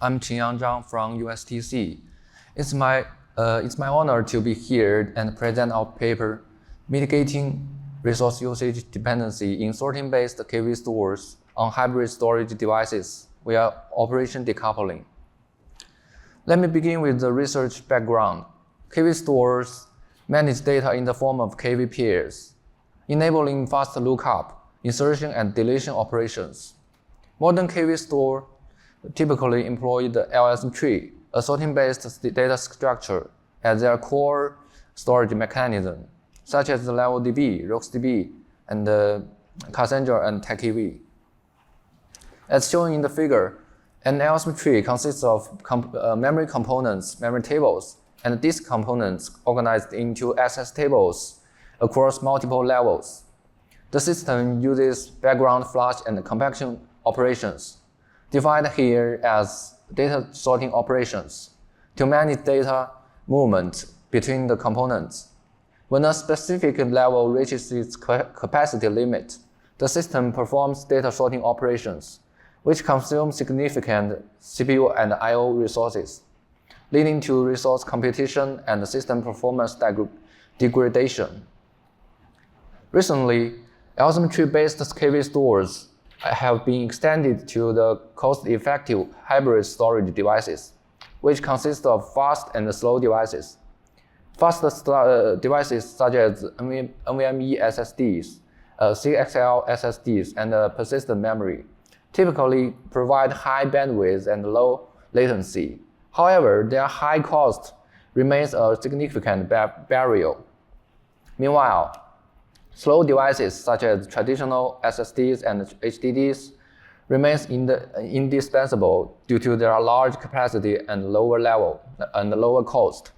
I'm Qingyang Zhang from USTC. It's my honor to be here and present our paper, Mitigating Resource Usage Dependency in Sorting-based KV stores on Hybrid Storage Devices via Operation Decoupling. Let me begin with the research background. KV stores manage data in the form of KV pairs, enabling fast lookup, insertion, and deletion operations. Modern KV stores typically employ the LSM tree, a sorting-based data structure, as their core storage mechanism, such as the LevelDB, RocksDB, and Cassandra and TechEV. As shown in the figure, an LSM tree consists of memory components, memory tables, and disk components organized into access tables across multiple levels. The system uses background flush and compaction operations, defined here as data sorting operations, to manage data movement between the components. When a specific level reaches its capacity limit, the system performs data sorting operations, which consume significant CPU and I/O resources, leading to resource competition and system performance degradation. Recently, LSM-tree-based KV stores have been extended to the cost-effective hybrid storage devices, which consist of fast and slow devices. Fast devices such as NVMe SSDs, CXL SSDs, and persistent memory typically provide high bandwidth and low latency. However, their high cost remains a significant barrier. Meanwhile, slow devices such as traditional SSDs and HDDs remains indispensable due to their large capacity and lower cost.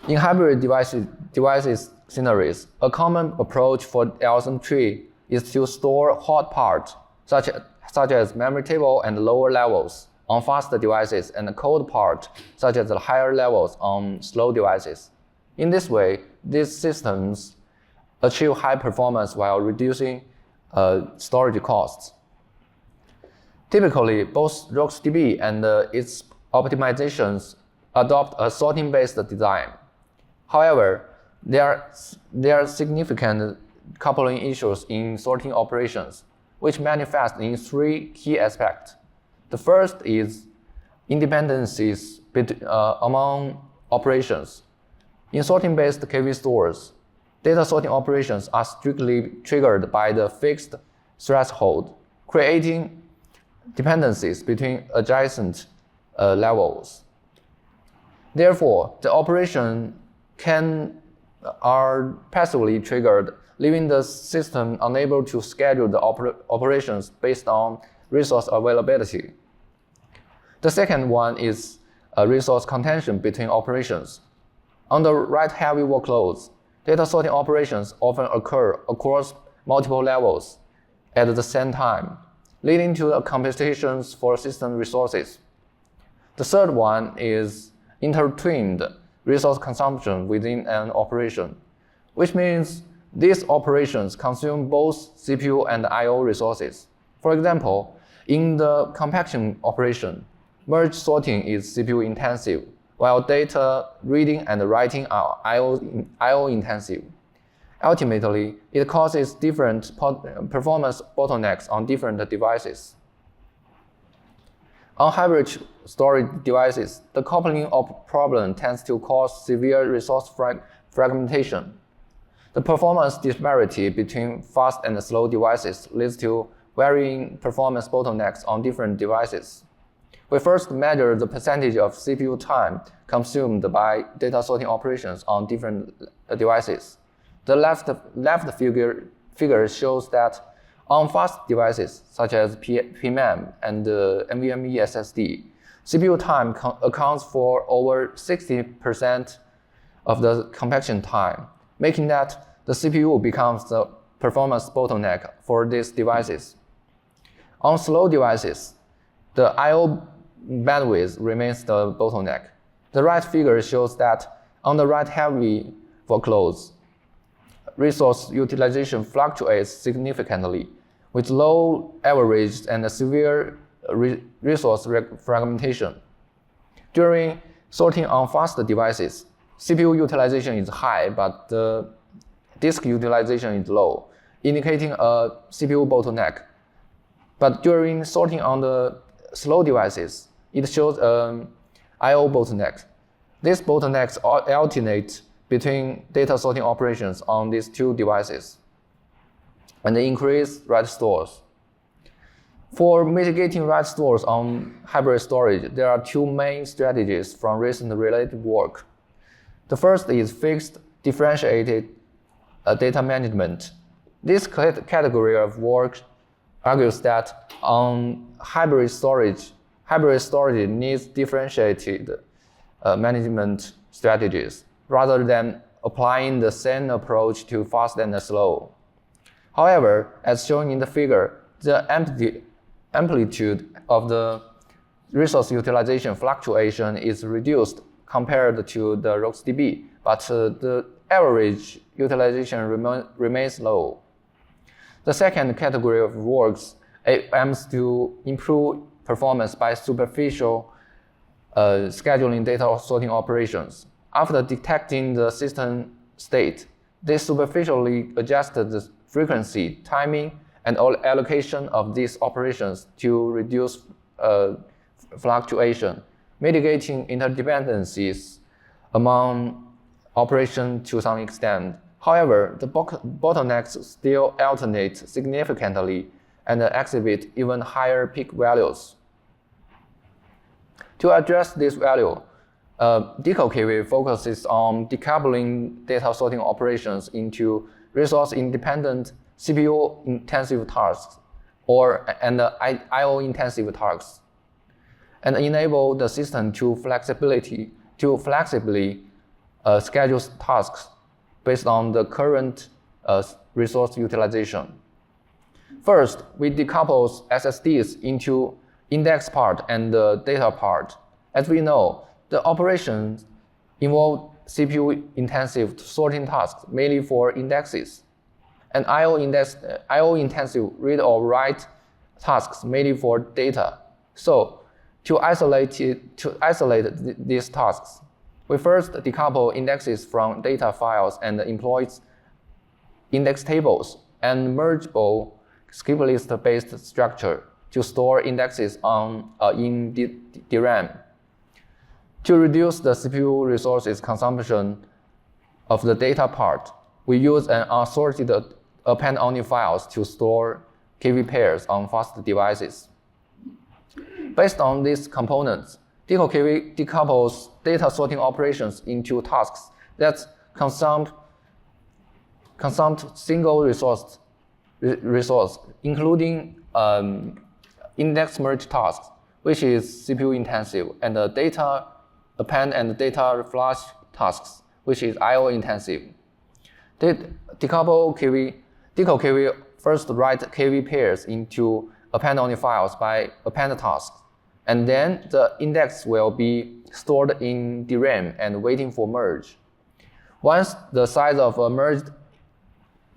In hybrid devices scenarios, a common approach for LSM tree is to store hot parts such as memory table and lower levels on fast devices and cold parts such as the higher levels on slow devices. In this way, these systems achieve high performance while reducing storage costs. Typically, both RocksDB and its optimizations adopt a sorting-based design. However, there are significant coupling issues in sorting operations, which manifest in three key aspects. The first is interdependencies among operations. In sorting-based KV stores, data sorting operations are strictly triggered by the fixed threshold, creating dependencies between adjacent levels. Therefore, the operations are passively triggered, leaving the system unable to schedule the operations based on resource availability. The second one is resource contention between operations. Under write-heavy workloads, data sorting operations often occur across multiple levels at the same time, leading to competitions for system resources. The third one is intertwined resource consumption within an operation, which means these operations consume both CPU and I/O resources. For example, in the compaction operation, merge sorting is CPU intensive, while data reading and writing are I/O intensive. Ultimately, it causes different performance bottlenecks on different devices. On hybrid storage devices, the coupling problem tends to cause severe resource fragmentation. The performance disparity between fast and slow devices leads to varying performance bottlenecks on different devices. We first measure the percentage of CPU time consumed by data sorting operations on different devices. The left figure shows that on fast devices such as PMM and NVMe SSD, CPU time accounts for over 60% of the compaction time, making that the CPU becomes the performance bottleneck for these devices. On slow devices, the I/O bandwidth remains the bottleneck. The right figure shows that on the write-heavy workloads, resource utilization fluctuates significantly, with low average and severe resource fragmentation. During sorting on fast devices, CPU utilization is high, but the disk utilization is low, indicating a CPU bottleneck. But during sorting on the slow devices, it shows an I/O bottleneck. These bottlenecks alternate between data sorting operations on these two devices and increase write stores. For mitigating write stores on hybrid storage, there are two main strategies from recent related work. The first is fixed differentiated data management. This category of work argues that hybrid storage needs differentiated management strategies rather than applying the same approach to fast and slow. However, as shown in the figure, the amplitude of the resource utilization fluctuation is reduced compared to the RocksDB, but the average utilization remains low. The second category of works aims to improve performance by superficial scheduling data sorting operations. After detecting the system state, they superficially adjusted the frequency, timing, and allocation of these operations to reduce fluctuation, mitigating interdependencies among operations to some extent. However, the bottlenecks still alternate significantly and exhibit even higher peak values. To address this value, Decoupling focuses on decoupling data sorting operations into resource-independent CPU-intensive tasks and I/O-intensive tasks, and enable the system to flexibly schedule tasks based on the current resource utilization. First, we decouple SSDs into index part and the data part. As we know, the operations involve CPU-intensive sorting tasks, mainly for indexes, and I/O-intensive read or write tasks, mainly for data. So, to isolate these tasks, we first decouple indexes from data files and employ index tables and mergeable skip list-based structure to store indexes in DRAM. To reduce the CPU resources consumption of the data part, we use an unsorted append-only files to store KV pairs on fast devices. Based on these components, DecoKV decouples data sorting operations into tasks that consume single resource, including index merge tasks, which is CPU intensive, and the data append and data flush tasks, which is I/O intensive. DecoKV first write KV pairs into append-only files by append tasks, and then the index will be stored in DRAM and waiting for merge. Once the size of a merged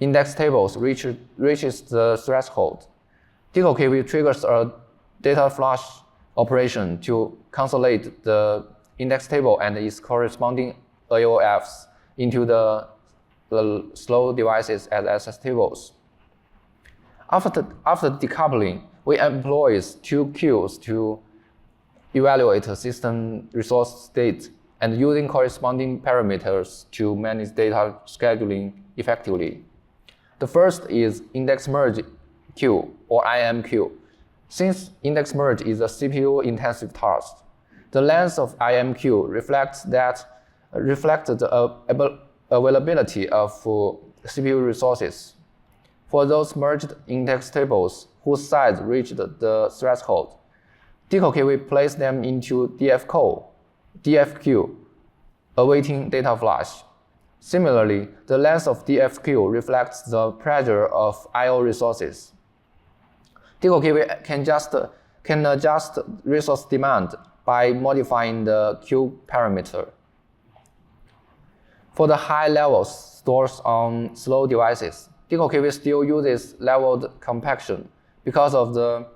index tables reaches the threshold, DecoKV triggers a data flush operation to consolidate the index table and its corresponding AOFs into the slow devices as SS tables. After decoupling, we employ two queues to evaluate a system resource state and using corresponding parameters to manage data scheduling effectively. The first is index merge queue, or IM queue. Since index merge is a CPU-intensive task, the length of IM queue reflects the availability of CPU resources. For those merged index tables whose size reached the threshold, DecoKV place them into DFQ, awaiting data flush. Similarly, the length of DFQ reflects the pressure of I/O resources. DecoKV can adjust resource demand by modifying the queue parameter. For the high-level stores on slow devices, DecoKV still uses leveled compaction because of the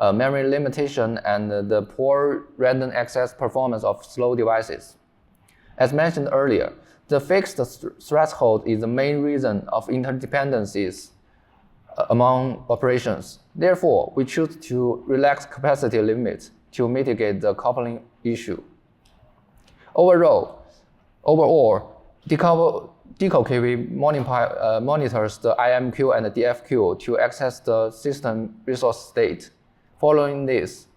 memory limitation, and the poor random access performance of slow devices. As mentioned earlier, the fixed threshold is the main reason of interdependencies among operations. Therefore, we choose to relax capacity limits to mitigate the coupling issue. Overall, DecoKV monitors the IMQ and the DFQ to access the system resource state. Following this,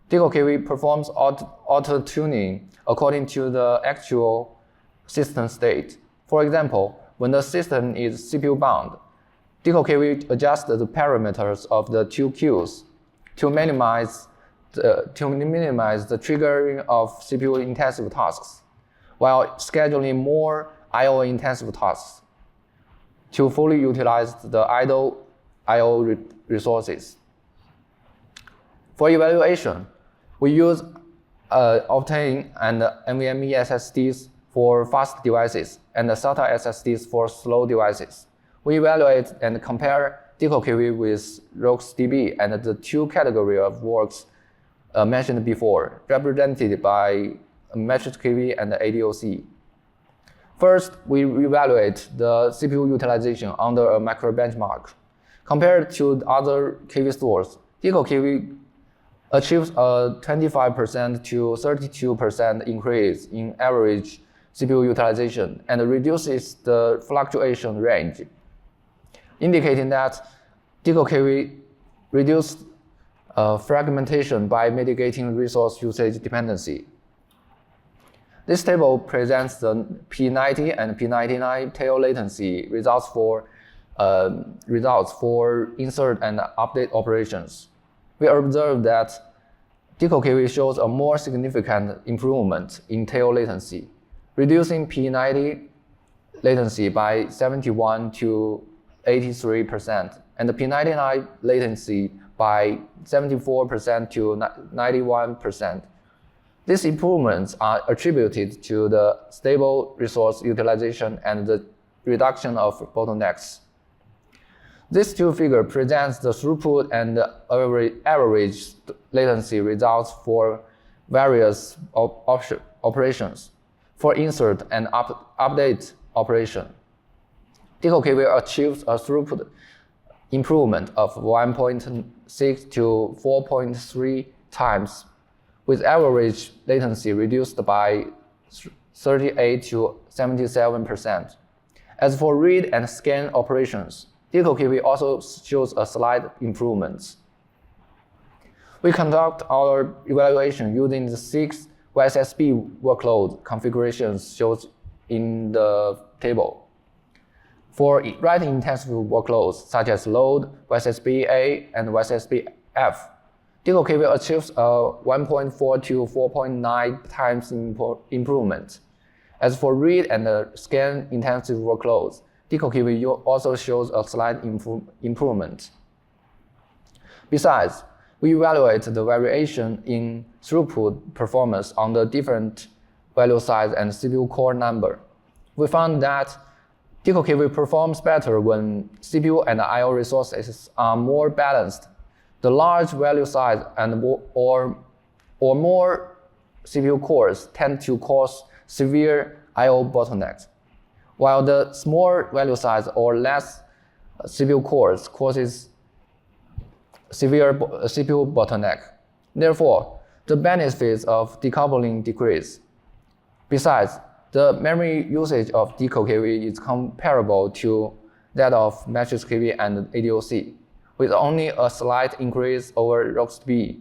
DecoKV performs auto-tuning according to the actual system state. For example, when the system is CPU bound, DecoKV adjusts the parameters of the two queues to minimize the triggering of CPU-intensive tasks, while scheduling more I/O-intensive tasks to fully utilize the idle I/O resources. For evaluation, we use Haoting and NVMe SSDs for fast devices and the SATA SSDs for slow devices. We evaluate and compare DecoKV with RocksDB and the two categories of works mentioned before, represented by MatrixKV and the ADOC. First, we evaluate the CPU utilization under a macro benchmark. Compared to other KV stores, DecoKV achieves a 25% to 32% increase in average CPU utilization and reduces the fluctuation range, indicating that DecoKV reduced fragmentation by mitigating resource usage dependency. This table presents the P90 and P99 tail latency results for insert and update operations. We observe that DecoKV shows a more significant improvement in tail latency, reducing P90 latency by 71 to 83%, and the P99 latency by 74% to 91%. These improvements are attributed to the stable resource utilization and the reduction of bottlenecks. This two figure presents the throughput and the average latency results for various operations. For insert and update operation, DecoKV achieves a throughput improvement of 1.6 to 4.3 times, with average latency reduced by 38 to 77%. As for read and scan operations, DecoKV also shows a slight improvement. We conduct our evaluation using the 6 YSSB workload configurations shown in the table. For writing-intensive workloads such as load, YSSB-A, and YSSB-F, DecoKV achieves a 1.4 to 4.9 times improvement. As for read and scan-intensive workloads, DecoKV also shows a slight improvement. Besides, we evaluate the variation in throughput performance on the different value size and CPU core number. We found that DecoKV performs better when CPU and I/O resources are more balanced. The large value size and or more CPU cores tend to cause severe I/O bottlenecks, while the small value size or less CPU cores causes severe CPU bottleneck. Therefore, the benefits of decoupling decrease. Besides, the memory usage of DecoKV is comparable to that of MatrixKV and ADOC, with only a slight increase over RocksDB,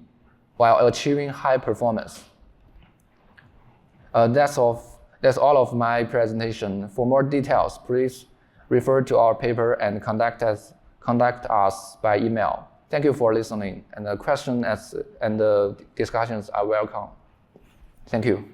while achieving high performance. That's all of my presentation. For more details, please refer to our paper and contact us by email. Thank you for listening, and the questions and the discussions are welcome. Thank you.